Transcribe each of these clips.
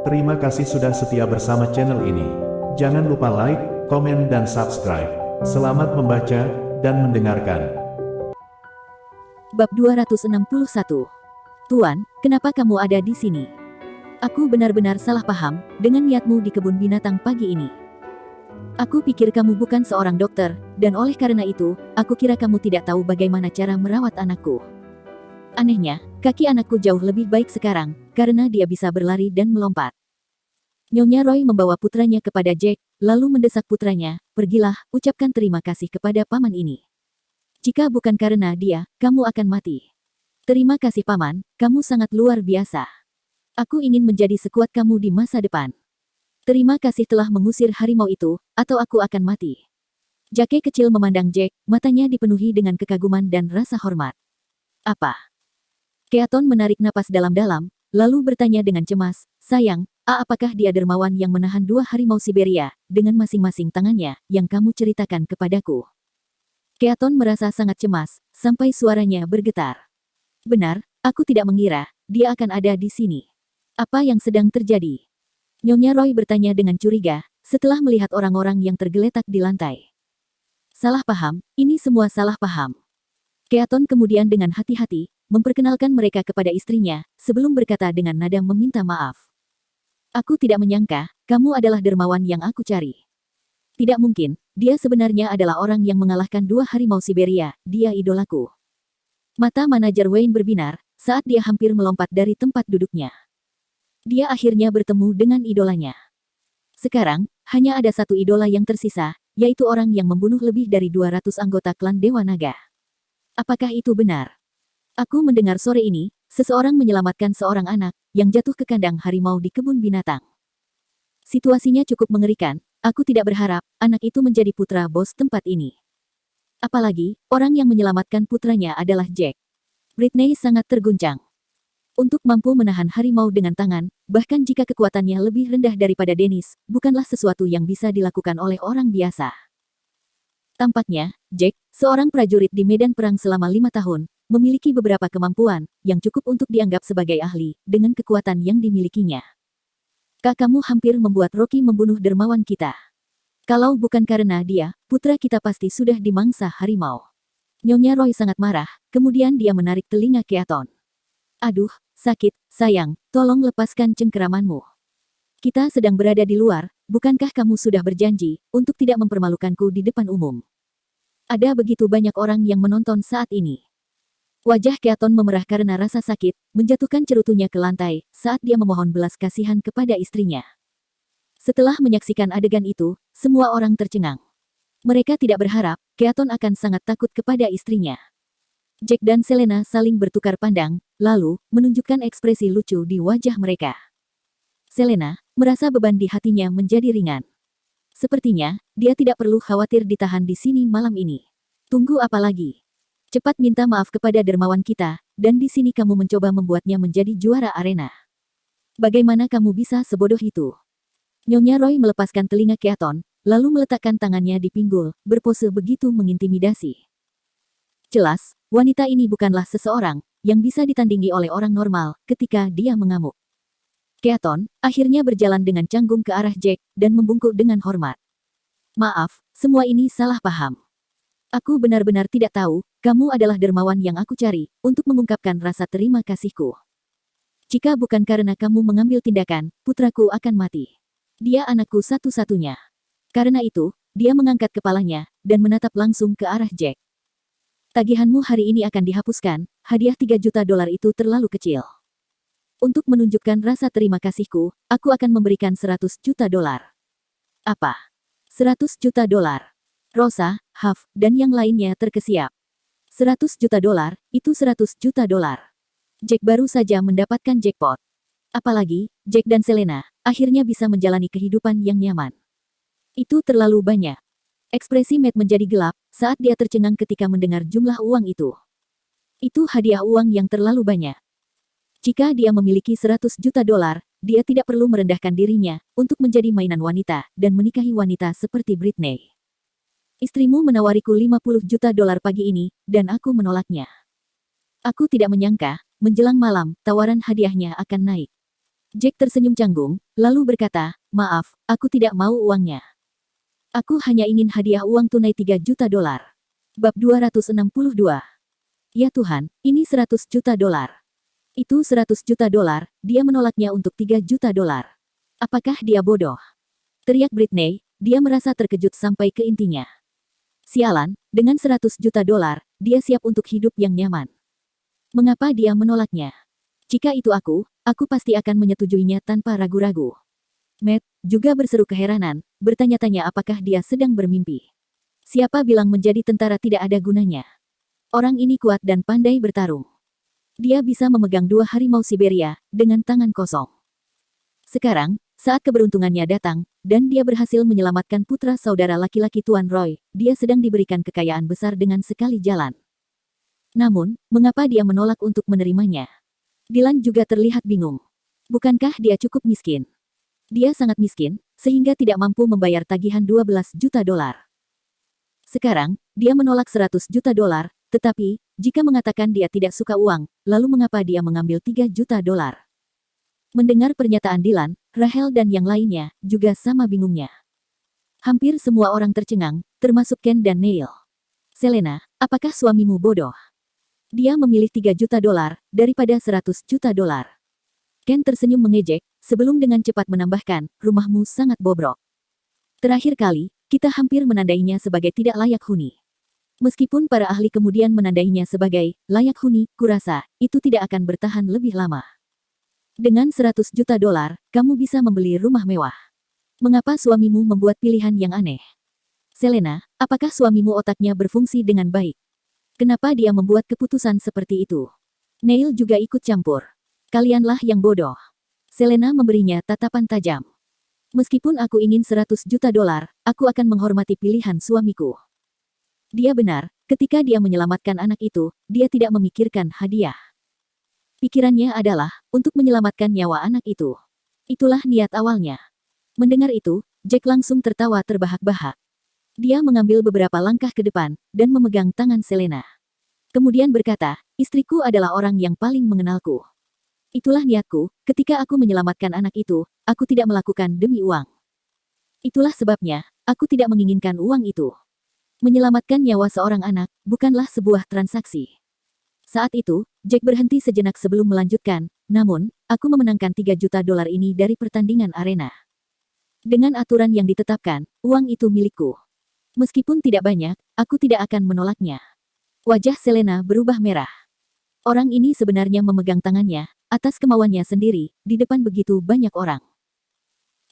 Terima kasih sudah setia bersama channel ini. Jangan lupa like, komen dan subscribe. Selamat membaca dan mendengarkan. Bab 261. Tuan, kenapa kamu ada di sini? Aku benar-benar salah paham dengan niatmu di kebun binatang pagi ini. Aku pikir kamu bukan seorang dokter, dan oleh karena itu, aku kira kamu tidak tahu bagaimana cara merawat anakku. Anehnya, kaki anakku jauh lebih baik sekarang, karena dia bisa berlari dan melompat. Nyonya Roy membawa putranya kepada Jack, lalu mendesak putranya, "Pergilah, ucapkan terima kasih kepada paman ini. Jika bukan karena dia, kamu akan mati." "Terima kasih paman, kamu sangat luar biasa. Aku ingin menjadi sekuat kamu di masa depan. Terima kasih telah mengusir harimau itu, atau aku akan mati." Jake kecil memandang Jack, matanya dipenuhi dengan kekaguman dan rasa hormat. "Apa?" Keaton menarik napas dalam-dalam, lalu bertanya dengan cemas, "Sayang, apakah dia dermawan yang menahan 2 harimau Siberia, dengan masing-masing tangannya, yang kamu ceritakan kepadaku?" Keaton merasa sangat cemas, sampai suaranya bergetar. "Benar, aku tidak mengira, dia akan ada di sini. Apa yang sedang terjadi?" Nyonya Roy bertanya dengan curiga, setelah melihat orang-orang yang tergeletak di lantai. "Salah paham, ini semua salah paham." Keaton kemudian dengan hati-hati, memperkenalkan mereka kepada istrinya, sebelum berkata dengan nada meminta maaf. "Aku tidak menyangka, kamu adalah dermawan yang aku cari. Tidak mungkin, dia sebenarnya adalah orang yang mengalahkan 2 harimau Siberia, dia idolaku." Mata manajer Wayne berbinar, saat dia hampir melompat dari tempat duduknya. Dia akhirnya bertemu dengan idolanya. Sekarang, hanya ada satu idola yang tersisa, yaitu orang yang membunuh lebih dari 200 anggota klan Dewa Naga. Apakah itu benar? Aku mendengar sore ini, seseorang menyelamatkan seorang anak, yang jatuh ke kandang harimau di kebun binatang. Situasinya cukup mengerikan, aku tidak berharap, anak itu menjadi putra bos tempat ini. Apalagi, orang yang menyelamatkan putranya adalah Jack. Britney sangat terguncang. Untuk mampu menahan harimau dengan tangan, bahkan jika kekuatannya lebih rendah daripada Dennis, bukanlah sesuatu yang bisa dilakukan oleh orang biasa. Tampaknya, Jack, seorang prajurit di medan perang selama 5 tahun, memiliki beberapa kemampuan, yang cukup untuk dianggap sebagai ahli, dengan kekuatan yang dimilikinya. Kamu hampir membuat Rocky membunuh dermawan kita. Kalau bukan karena dia, putra kita pasti sudah dimangsa harimau." Nyonya Roy sangat marah, kemudian dia menarik telinga Keaton. "Aduh, sakit, sayang, tolong lepaskan cengkeramanmu. Kita sedang berada di luar, bukankah kamu sudah berjanji, untuk tidak mempermalukanku di depan umum? Ada begitu banyak orang yang menonton saat ini." Wajah Keaton memerah karena rasa sakit, menjatuhkan cerutunya ke lantai, saat dia memohon belas kasihan kepada istrinya. Setelah menyaksikan adegan itu, semua orang tercengang. Mereka tidak berharap, Keaton akan sangat takut kepada istrinya. Jack dan Selena saling bertukar pandang, lalu, menunjukkan ekspresi lucu di wajah mereka. Selena, merasa beban di hatinya menjadi ringan. Sepertinya, dia tidak perlu khawatir ditahan di sini malam ini. "Tunggu apa lagi? Cepat minta maaf kepada dermawan kita, dan di sini kamu mencoba membuatnya menjadi juara arena. Bagaimana kamu bisa sebodoh itu?" Nyonya Roy melepaskan telinga Keaton, lalu meletakkan tangannya di pinggul, berpose begitu mengintimidasi. Jelas, wanita ini bukanlah seseorang yang bisa ditandingi oleh orang normal ketika dia mengamuk. Keaton akhirnya berjalan dengan canggung ke arah Jack dan membungkuk dengan hormat. "Maaf, semua ini salah paham. Aku benar-benar tidak tahu, kamu adalah dermawan yang aku cari, untuk mengungkapkan rasa terima kasihku. Jika bukan karena kamu mengambil tindakan, putraku akan mati. Dia anakku satu-satunya." Karena itu, dia mengangkat kepalanya, dan menatap langsung ke arah Jack. "Tagihanmu hari ini akan dihapuskan, hadiah $3 juta itu terlalu kecil. Untuk menunjukkan rasa terima kasihku, aku akan memberikan $100 juta. "Apa? $100 juta? Rosa, Huff, dan yang lainnya terkesiap. $100 juta, itu $100 juta. Jack baru saja mendapatkan jackpot. Apalagi, Jack dan Selena, akhirnya bisa menjalani kehidupan yang nyaman. Itu terlalu banyak." Ekspresi Matt menjadi gelap, saat dia tercengang ketika mendengar jumlah uang itu. Itu hadiah uang yang terlalu banyak. Jika dia memiliki $100 juta, dia tidak perlu merendahkan dirinya, untuk menjadi mainan wanita, dan menikahi wanita seperti Britney. "Istrimu menawariku $50 juta pagi ini, dan aku menolaknya. Aku tidak menyangka, menjelang malam, tawaran hadiahnya akan naik. Jack tersenyum canggung, lalu berkata, maaf, aku tidak mau uangnya. Aku hanya ingin hadiah uang tunai 3 juta dolar. Bab 262. Ya Tuhan, ini 100 juta dolar. Itu 100 juta dolar, dia menolaknya untuk 3 juta dolar. Apakah dia bodoh? Teriak Britney, dia merasa terkejut sampai ke intinya. Sialan, dengan 100 juta dolar, dia siap untuk hidup yang nyaman. Mengapa dia menolaknya? Jika itu aku pasti akan menyetujuinya tanpa ragu-ragu. Matt juga berseru keheranan, bertanya-tanya apakah dia sedang bermimpi. Siapa bilang menjadi tentara tidak ada gunanya? Orang ini kuat dan pandai bertarung. Dia bisa memegang 2 harimau Siberia dengan tangan kosong. Sekarang, saat keberuntungannya datang, dan dia berhasil menyelamatkan putra saudara laki-laki Tuan Roy, dia sedang diberikan kekayaan besar dengan sekali jalan. Namun, mengapa dia menolak untuk menerimanya? Dylan juga terlihat bingung. Bukankah dia cukup miskin? Dia sangat miskin, sehingga tidak mampu membayar tagihan 12 juta dolar. Sekarang, dia menolak 100 juta dolar, tetapi, jika mengatakan dia tidak suka uang, lalu mengapa dia mengambil 3 juta dolar? Mendengar pernyataan Dylan, Rachel dan yang lainnya, juga sama bingungnya. Hampir semua orang tercengang, termasuk Ken dan Neil. Selena, apakah suamimu bodoh? Dia memilih 3 juta dolar, daripada 100 juta dolar. Ken tersenyum mengejek, sebelum dengan cepat menambahkan, rumahmu sangat bobrok. Terakhir kali, kita hampir menandainya sebagai tidak layak huni. Meskipun para ahli kemudian menandainya sebagai layak huni, kurasa, itu tidak akan bertahan lebih lama. Dengan 100 juta dolar, kamu bisa membeli rumah mewah. Mengapa suamimu membuat pilihan yang aneh? Selena, apakah suamimu otaknya berfungsi dengan baik? Kenapa dia membuat keputusan seperti itu? Neil juga ikut campur. Kalianlah yang bodoh. Selena memberinya tatapan tajam. Meskipun aku ingin 100 juta dolar, aku akan menghormati pilihan suamiku. Dia benar, ketika dia menyelamatkan anak itu, dia tidak memikirkan hadiah. Pikirannya adalah, untuk menyelamatkan nyawa anak itu. Itulah niat awalnya. Mendengar itu, Jack langsung tertawa terbahak-bahak. Dia mengambil beberapa langkah ke depan, dan memegang tangan Selena. Kemudian berkata, istriku adalah orang yang paling mengenalku. Itulah niatku, ketika aku menyelamatkan anak itu, aku tidak melakukan demi uang. Itulah sebabnya, aku tidak menginginkan uang itu. Menyelamatkan nyawa seorang anak, bukanlah sebuah transaksi. Saat itu, Jack berhenti sejenak sebelum melanjutkan, namun, aku memenangkan 3 juta dolar ini dari pertandingan arena. Dengan aturan yang ditetapkan, uang itu milikku. Meskipun tidak banyak, aku tidak akan menolaknya. Wajah Selena berubah merah. Orang ini sebenarnya memegang tangannya, atas kemauannya sendiri, di depan begitu banyak orang.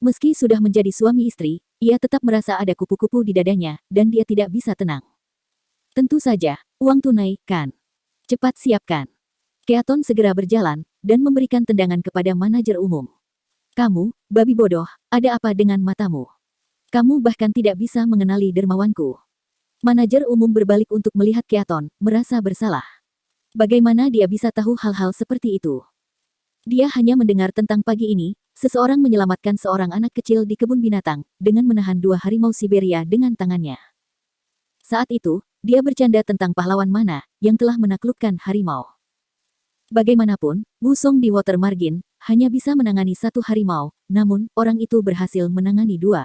Meski sudah menjadi suami istri, ia tetap merasa ada kupu-kupu di dadanya, dan dia tidak bisa tenang. Tentu saja, uang tunai, kan? Cepat siapkan. Keaton segera berjalan, dan memberikan tendangan kepada manajer umum. Kamu, babi bodoh, ada apa dengan matamu? Kamu bahkan tidak bisa mengenali dermawanku. Manajer umum berbalik untuk melihat Keaton, merasa bersalah. Bagaimana dia bisa tahu hal-hal seperti itu? Dia hanya mendengar tentang pagi ini, seseorang menyelamatkan seorang anak kecil di kebun binatang, dengan menahan 2 harimau Siberia dengan tangannya. Saat itu, dia bercanda tentang pahlawan mana, yang telah menaklukkan harimau. Bagaimanapun, Wusong di Water Margin, hanya bisa menangani 1 harimau, namun, orang itu berhasil menangani 2.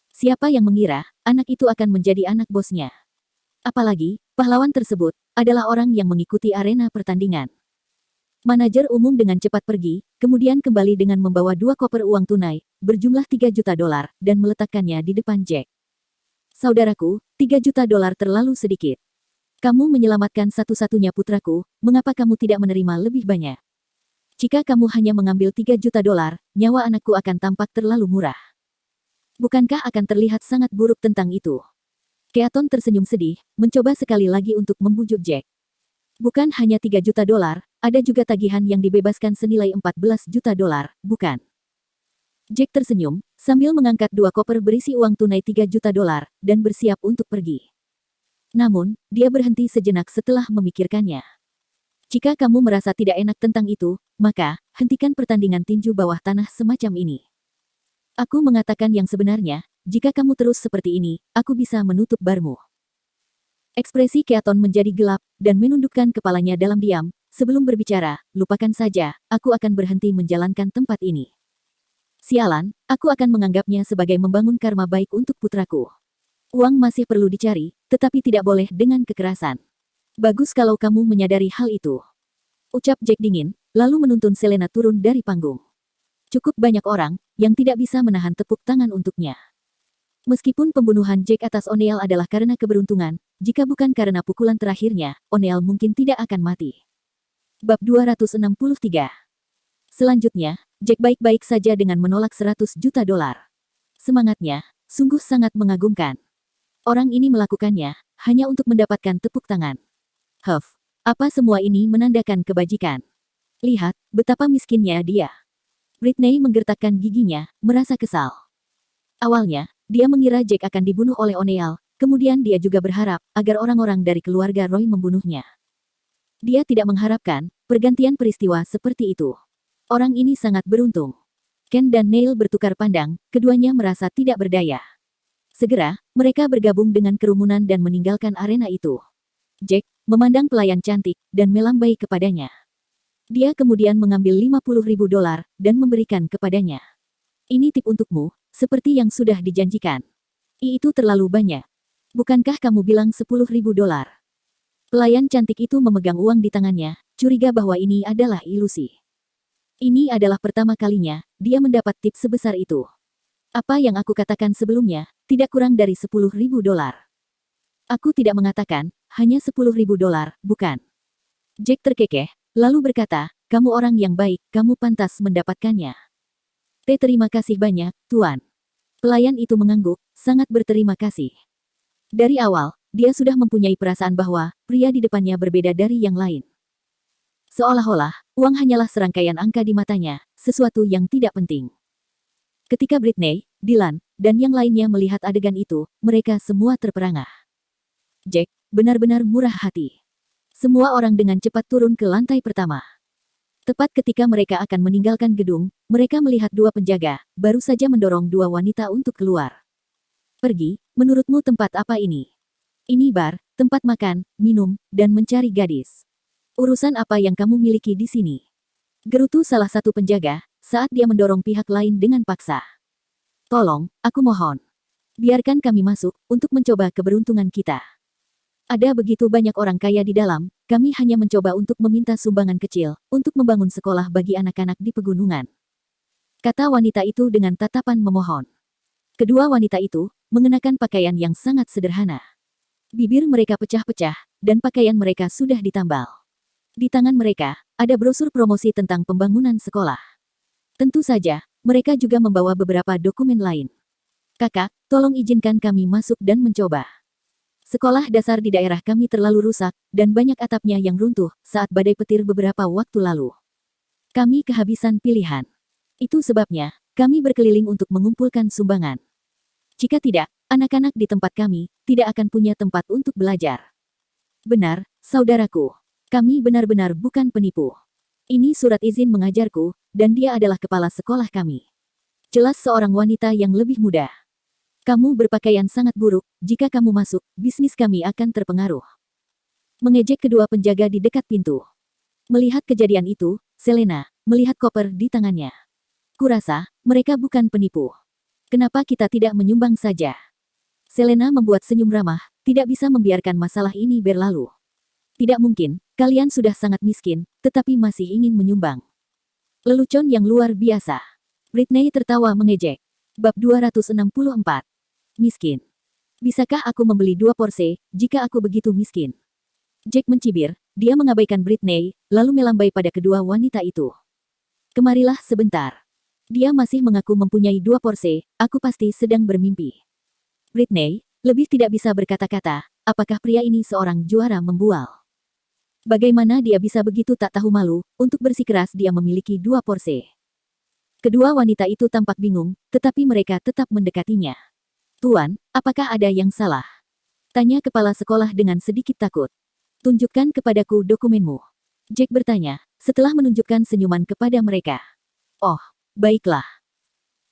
Siapa yang mengira, anak itu akan menjadi anak bosnya? Apalagi, pahlawan tersebut, adalah orang yang mengikuti arena pertandingan. Manajer umum dengan cepat pergi, kemudian kembali dengan membawa 2 koper uang tunai, berjumlah 3 juta dolar, dan meletakkannya di depan Jack. Saudaraku, 3 juta dolar terlalu sedikit. Kamu menyelamatkan satu-satunya putraku, mengapa kamu tidak menerima lebih banyak? Jika kamu hanya mengambil 3 juta dolar, nyawa anakku akan tampak terlalu murah. Bukankah akan terlihat sangat buruk tentang itu? Keaton tersenyum sedih, mencoba sekali lagi untuk membujuk Jack. Bukan hanya 3 juta dolar, ada juga tagihan yang dibebaskan senilai 14 juta dolar, bukan? Jack tersenyum, sambil mengangkat 2 koper berisi uang tunai 3 juta dolar, dan bersiap untuk pergi. Namun, dia berhenti sejenak setelah memikirkannya. Jika kamu merasa tidak enak tentang itu, maka, hentikan pertandingan tinju bawah tanah semacam ini. Aku mengatakan yang sebenarnya, jika kamu terus seperti ini, aku bisa menutup barmu. Ekspresi Keaton menjadi gelap, dan menundukkan kepalanya dalam diam, sebelum berbicara, lupakan saja, aku akan berhenti menjalankan tempat ini. Sialan, aku akan menganggapnya sebagai membangun karma baik untuk putraku. Uang masih perlu dicari, tetapi tidak boleh dengan kekerasan. Bagus kalau kamu menyadari hal itu. Ucap Jack dingin, lalu menuntun Selena turun dari panggung. Cukup banyak orang yang tidak bisa menahan tepuk tangan untuknya. Meskipun pembunuhan Jack atas O'Neill adalah karena keberuntungan, jika bukan karena pukulan terakhirnya, O'Neill mungkin tidak akan mati. Bab 263. Selanjutnya, Jack baik-baik saja dengan menolak 100 juta dolar. Semangatnya, sungguh sangat mengagumkan. Orang ini melakukannya, hanya untuk mendapatkan tepuk tangan. Apa semua ini menandakan kebajikan? Lihat, betapa miskinnya dia. Britney menggertakkan giginya, merasa kesal. Awalnya, dia mengira Jack akan dibunuh oleh O'Neill, kemudian dia juga berharap agar orang-orang dari keluarga Roy membunuhnya. Dia tidak mengharapkan pergantian peristiwa seperti itu. Orang ini sangat beruntung. Ken dan Neil bertukar pandang, keduanya merasa tidak berdaya. Segera, mereka bergabung dengan kerumunan dan meninggalkan arena itu. Jack memandang pelayan cantik dan melambai kepadanya. Dia kemudian mengambil 50.000 dolar dan memberikan kepadanya. Ini tip untukmu, seperti yang sudah dijanjikan. Itu terlalu banyak. Bukankah kamu bilang 10.000 dolar? Pelayan cantik itu memegang uang di tangannya, curiga bahwa ini adalah ilusi. Ini adalah pertama kalinya dia mendapat tip sebesar itu. Apa yang aku katakan sebelumnya, tidak kurang dari 10.000 dolar. Aku tidak mengatakan, hanya 10.000 dolar, bukan? Jack terkekeh, lalu berkata, kamu orang yang baik, kamu pantas mendapatkannya. Terima kasih banyak, Tuan. Pelayan itu mengangguk, sangat berterima kasih. Dari awal, dia sudah mempunyai perasaan bahwa pria di depannya berbeda dari yang lain. Seolah-olah, uang hanyalah serangkaian angka di matanya, sesuatu yang tidak penting. Ketika Britney, Dylan, dan yang lainnya melihat adegan itu, mereka semua terperangah. Jack benar-benar murah hati. Semua orang dengan cepat turun ke lantai pertama. Tepat ketika mereka akan meninggalkan gedung, mereka melihat dua penjaga, baru saja mendorong dua wanita untuk keluar. Pergi, menurutmu tempat apa ini? Ini bar, tempat makan, minum, dan mencari gadis. Urusan apa yang kamu miliki di sini? Gerutu salah satu penjaga, saat dia mendorong pihak lain dengan paksa. Tolong, aku mohon. Biarkan kami masuk, untuk mencoba keberuntungan kita. Ada begitu banyak orang kaya di dalam, kami hanya mencoba untuk meminta sumbangan kecil, untuk membangun sekolah bagi anak-anak di pegunungan. Kata wanita itu dengan tatapan memohon. Kedua wanita itu, mengenakan pakaian yang sangat sederhana. Bibir mereka pecah-pecah, dan pakaian mereka sudah ditambal. Di tangan mereka, ada brosur promosi tentang pembangunan sekolah. Tentu saja, mereka juga membawa beberapa dokumen lain. Kakak, tolong izinkan kami masuk dan mencoba. Sekolah dasar di daerah kami terlalu rusak, dan banyak atapnya yang runtuh saat badai petir beberapa waktu lalu. Kami kehabisan pilihan. Itu sebabnya, kami berkeliling untuk mengumpulkan sumbangan. Jika tidak, anak-anak di tempat kami tidak akan punya tempat untuk belajar. Benar, saudaraku. Kami benar-benar bukan penipu. Ini surat izin mengajarku, dan dia adalah kepala sekolah kami. Jelas seorang wanita yang lebih muda. Kamu berpakaian sangat buruk, jika kamu masuk, bisnis kami akan terpengaruh. Mengejek kedua penjaga di dekat pintu. Melihat kejadian itu, Selena melihat koper di tangannya. Kurasa, mereka bukan penipu. Kenapa kita tidak menyumbang saja? Selena membuat senyum ramah, tidak bisa membiarkan masalah ini berlalu. Tidak mungkin, kalian sudah sangat miskin, tetapi masih ingin menyumbang. Lelucon yang luar biasa. Britney tertawa mengejek. Bab 264. Miskin. Bisakah aku membeli 2 porsi, jika aku begitu miskin? Jack mencibir, dia mengabaikan Britney, lalu melambai pada kedua wanita itu. Kemarilah sebentar. Dia masih mengaku mempunyai 2 porsi, aku pasti sedang bermimpi. Britney, lebih tidak bisa berkata-kata, apakah pria ini seorang juara membual? Bagaimana dia bisa begitu tak tahu malu, untuk bersikeras dia memiliki 2 porsi? Kedua wanita itu tampak bingung, tetapi mereka tetap mendekatinya. Tuan, apakah ada yang salah? Tanya kepala sekolah dengan sedikit takut. Tunjukkan kepadaku dokumenmu. Jack bertanya, setelah menunjukkan senyuman kepada mereka. Oh, baiklah.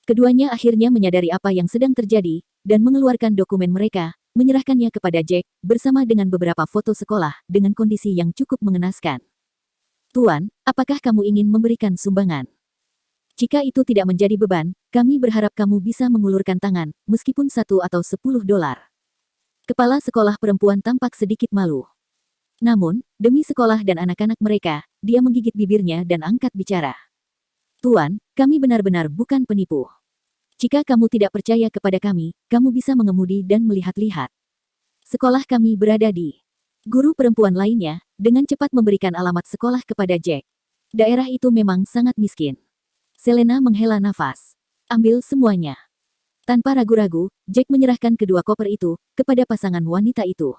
Keduanya akhirnya menyadari apa yang sedang terjadi, dan mengeluarkan dokumen mereka, menyerahkannya kepada Jack, bersama dengan beberapa foto sekolah, dengan kondisi yang cukup mengenaskan. Tuan, apakah kamu ingin memberikan sumbangan? Jika itu tidak menjadi beban, kami berharap kamu bisa mengulurkan tangan, meskipun $1 atau $10. Kepala sekolah perempuan tampak sedikit malu. Namun, demi sekolah dan anak-anak mereka, dia menggigit bibirnya dan angkat bicara. Tuan, kami benar-benar bukan penipu. Jika kamu tidak percaya kepada kami, kamu bisa mengemudi dan melihat-lihat. Sekolah kami berada di... Guru perempuan lainnya, dengan cepat memberikan alamat sekolah kepada Jack. Daerah itu memang sangat miskin. Selena menghela nafas. Ambil semuanya. Tanpa ragu-ragu, Jack menyerahkan kedua koper itu kepada pasangan wanita itu.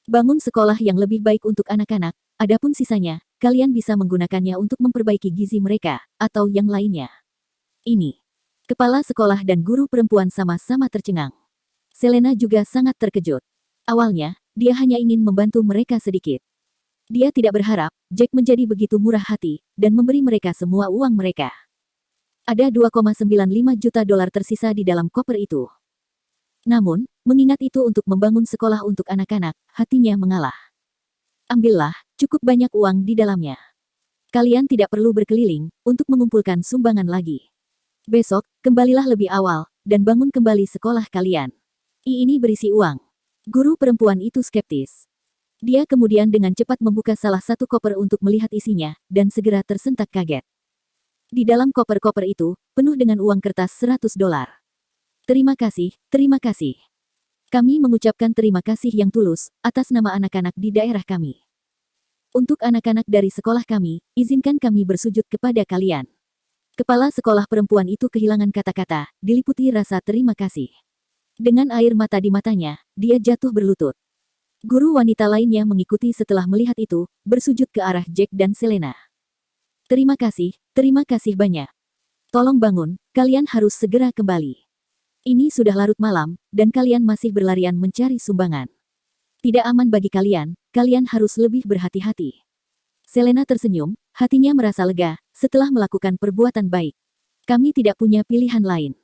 Bangun sekolah yang lebih baik untuk anak-anak, adapun sisanya, kalian bisa menggunakannya untuk memperbaiki gizi mereka, atau yang lainnya. Ini. Kepala sekolah dan guru perempuan sama-sama tercengang. Selena juga sangat terkejut. Awalnya, dia hanya ingin membantu mereka sedikit. Dia tidak berharap Jack menjadi begitu murah hati dan memberi mereka semua uang mereka. Ada $2,95 juta tersisa di dalam koper itu. Namun, mengingat itu untuk membangun sekolah untuk anak-anak, hatinya mengalah. Ambillah, cukup banyak uang di dalamnya. Kalian tidak perlu berkeliling untuk mengumpulkan sumbangan lagi. Besok, kembalilah lebih awal dan bangun kembali sekolah kalian. Ini berisi uang. Guru perempuan itu skeptis. Dia kemudian dengan cepat membuka salah satu koper untuk melihat isinya, dan segera tersentak kaget. Di dalam koper-koper itu, penuh dengan uang kertas $100. Terima kasih. Kami mengucapkan terima kasih yang tulus, atas nama anak-anak di daerah kami. Untuk anak-anak dari sekolah kami, izinkan kami bersujud kepada kalian. Kepala sekolah perempuan itu kehilangan kata-kata, diliputi rasa terima kasih. Dengan air mata di matanya, dia jatuh berlutut. Guru wanita lainnya mengikuti setelah melihat itu, bersujud ke arah Jack dan Selena. Terima kasih banyak. Tolong bangun, kalian harus segera kembali. Ini sudah larut malam, dan kalian masih berlarian mencari sumbangan. Tidak aman bagi kalian, kalian harus lebih berhati-hati. Selena tersenyum, hatinya merasa lega, setelah melakukan perbuatan baik. Kami tidak punya pilihan lain.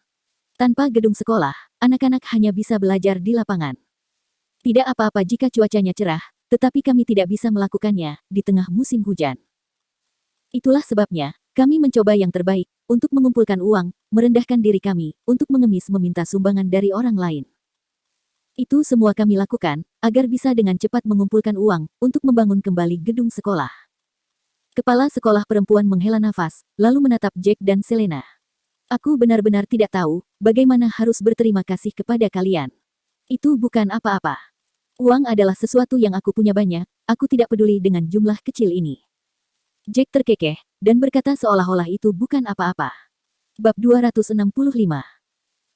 Tanpa gedung sekolah, anak-anak hanya bisa belajar di lapangan. Tidak apa-apa jika cuacanya cerah, tetapi kami tidak bisa melakukannya di tengah musim hujan. Itulah sebabnya, kami mencoba yang terbaik untuk mengumpulkan uang, merendahkan diri kami untuk mengemis meminta sumbangan dari orang lain. Itu semua kami lakukan, agar bisa dengan cepat mengumpulkan uang untuk membangun kembali gedung sekolah. Kepala sekolah perempuan menghela nafas, lalu menatap Jack dan Selena. Aku benar-benar tidak tahu bagaimana harus berterima kasih kepada kalian. Itu bukan apa-apa. Uang adalah sesuatu yang aku punya banyak, aku tidak peduli dengan jumlah kecil ini. Jack terkekeh, dan berkata seolah-olah itu bukan apa-apa. Bab 265.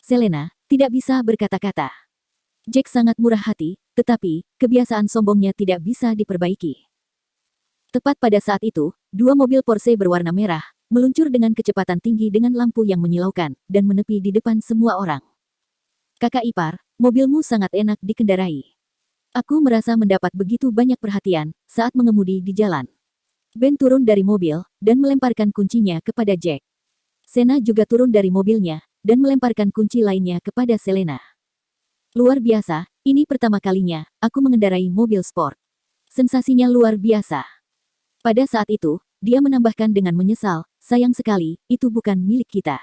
Selena tidak bisa berkata-kata. Jack sangat murah hati, tetapi kebiasaan sombongnya tidak bisa diperbaiki. Tepat pada saat itu, dua mobil Porsche berwarna merah meluncur dengan kecepatan tinggi dengan lampu yang menyilaukan dan menepi di depan semua orang. Kakak ipar, mobilmu sangat enak dikendarai. Aku merasa mendapat begitu banyak perhatian saat mengemudi di jalan. Ben turun dari mobil dan melemparkan kuncinya kepada Jack. Sena juga turun dari mobilnya dan melemparkan kunci lainnya kepada Selena. Luar biasa, ini pertama kalinya aku mengendarai mobil sport. Sensasinya luar biasa. Pada saat itu, dia menambahkan dengan menyesal, sayang sekali, itu bukan milik kita.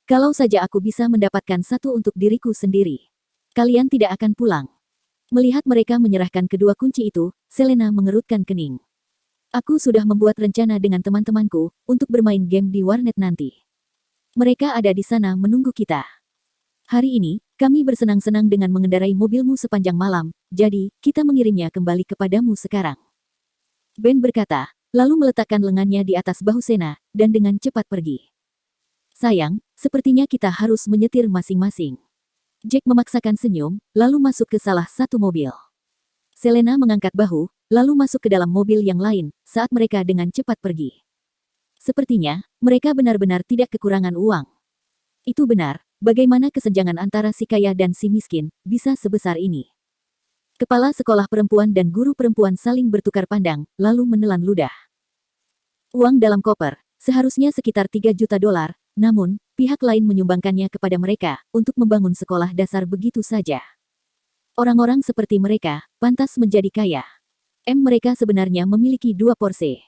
Kalau saja aku bisa mendapatkan satu untuk diriku sendiri. Kalian tidak akan pulang. Melihat mereka menyerahkan kedua kunci itu, Selena mengerutkan kening. Aku sudah membuat rencana dengan teman-temanku untuk bermain game di warnet nanti. Mereka ada di sana menunggu kita. Hari ini, kami bersenang-senang dengan mengendarai mobilmu sepanjang malam, jadi kita mengirimnya kembali kepadamu sekarang. Ben berkata, lalu meletakkan lengannya di atas bahu Sena, dan dengan cepat pergi. Sayang, sepertinya kita harus menyetir masing-masing. Jack memaksakan senyum, lalu masuk ke salah satu mobil. Selena mengangkat bahu, lalu masuk ke dalam mobil yang lain, saat mereka dengan cepat pergi. Sepertinya, mereka benar-benar tidak kekurangan uang. Itu benar, bagaimana kesenjangan antara si kaya dan si miskin, bisa sebesar ini. Kepala sekolah perempuan dan guru perempuan saling bertukar pandang, lalu menelan ludah. Uang dalam koper, seharusnya sekitar $3 juta, namun, pihak lain menyumbangkannya kepada mereka untuk membangun sekolah dasar begitu saja. Orang-orang seperti mereka pantas menjadi kaya. Mereka sebenarnya memiliki 2 Porsche.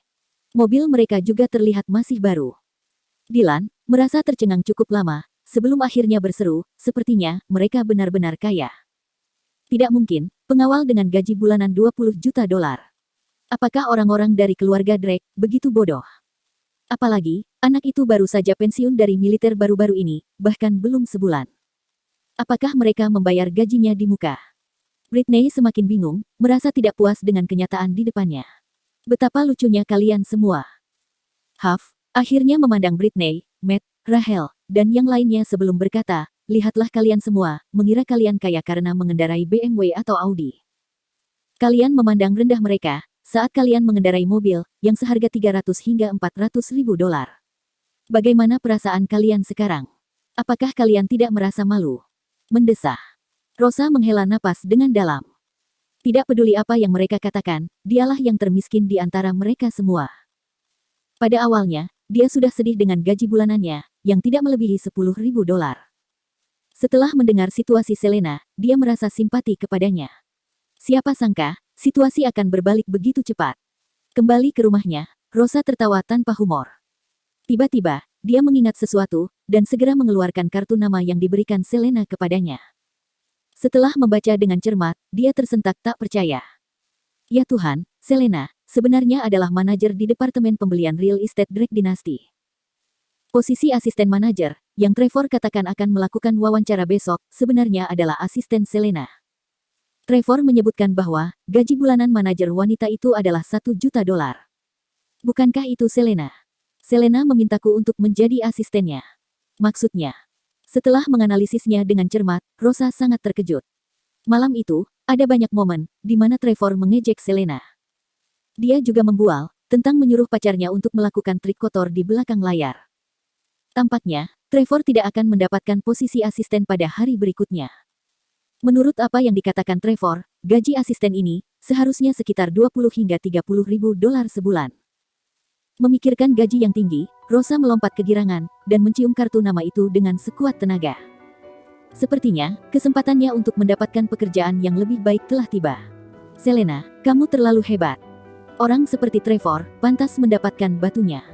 Mobil mereka juga terlihat masih baru. Dylan merasa tercengang cukup lama, sebelum akhirnya berseru, sepertinya mereka benar-benar kaya. Tidak mungkin, pengawal dengan gaji bulanan 20 juta dolar. Apakah orang-orang dari keluarga Drake begitu bodoh? Apalagi, anak itu baru saja pensiun dari militer baru-baru ini, bahkan belum sebulan. Apakah mereka membayar gajinya di muka? Britney semakin bingung, merasa tidak puas dengan kenyataan di depannya. Betapa lucunya kalian semua. Huff akhirnya memandang Britney, Matt, Rachel, dan yang lainnya sebelum berkata, lihatlah kalian semua, mengira kalian kaya karena mengendarai BMW atau Audi. Kalian memandang rendah mereka, saat kalian mengendarai mobil, yang seharga 300 hingga 400 ribu dolar. Bagaimana perasaan kalian sekarang? Apakah kalian tidak merasa malu? Mendesah. Rosa menghela napas dengan dalam. Tidak peduli apa yang mereka katakan, dialah yang termiskin di antara mereka semua. Pada awalnya, dia sudah sedih dengan gaji bulanannya, yang tidak melebihi 10 ribu dolar. Setelah mendengar situasi Selena, dia merasa simpati kepadanya. Siapa sangka, situasi akan berbalik begitu cepat. Kembali ke rumahnya, Rosa tertawa tanpa humor. Tiba-tiba, dia mengingat sesuatu, dan segera mengeluarkan kartu nama yang diberikan Selena kepadanya. Setelah membaca dengan cermat, dia tersentak tak percaya. Ya Tuhan, Selena, sebenarnya adalah manajer di Departemen Pembelian Real Estate Drake Dynasty. Posisi asisten manajer, yang Trevor katakan akan melakukan wawancara besok, sebenarnya adalah asisten Selena. Trevor menyebutkan bahwa, gaji bulanan manajer wanita itu adalah 1 juta dolar. Bukankah itu Selena? Selena memintaku untuk menjadi asistennya. Maksudnya. Setelah menganalisisnya dengan cermat, Rosa sangat terkejut. Malam itu, ada banyak momen, di mana Trevor mengejek Selena. Dia juga membual, tentang menyuruh pacarnya untuk melakukan trik kotor di belakang layar. Tampaknya, Trevor tidak akan mendapatkan posisi asisten pada hari berikutnya. Menurut apa yang dikatakan Trevor, gaji asisten ini, seharusnya sekitar 20 hingga 30 ribu dolar sebulan. Memikirkan gaji yang tinggi, Rosa melompat kegirangan, dan mencium kartu nama itu dengan sekuat tenaga. Sepertinya, kesempatannya untuk mendapatkan pekerjaan yang lebih baik telah tiba. Selena, kamu terlalu hebat. Orang seperti Trevor, pantas mendapatkan batunya.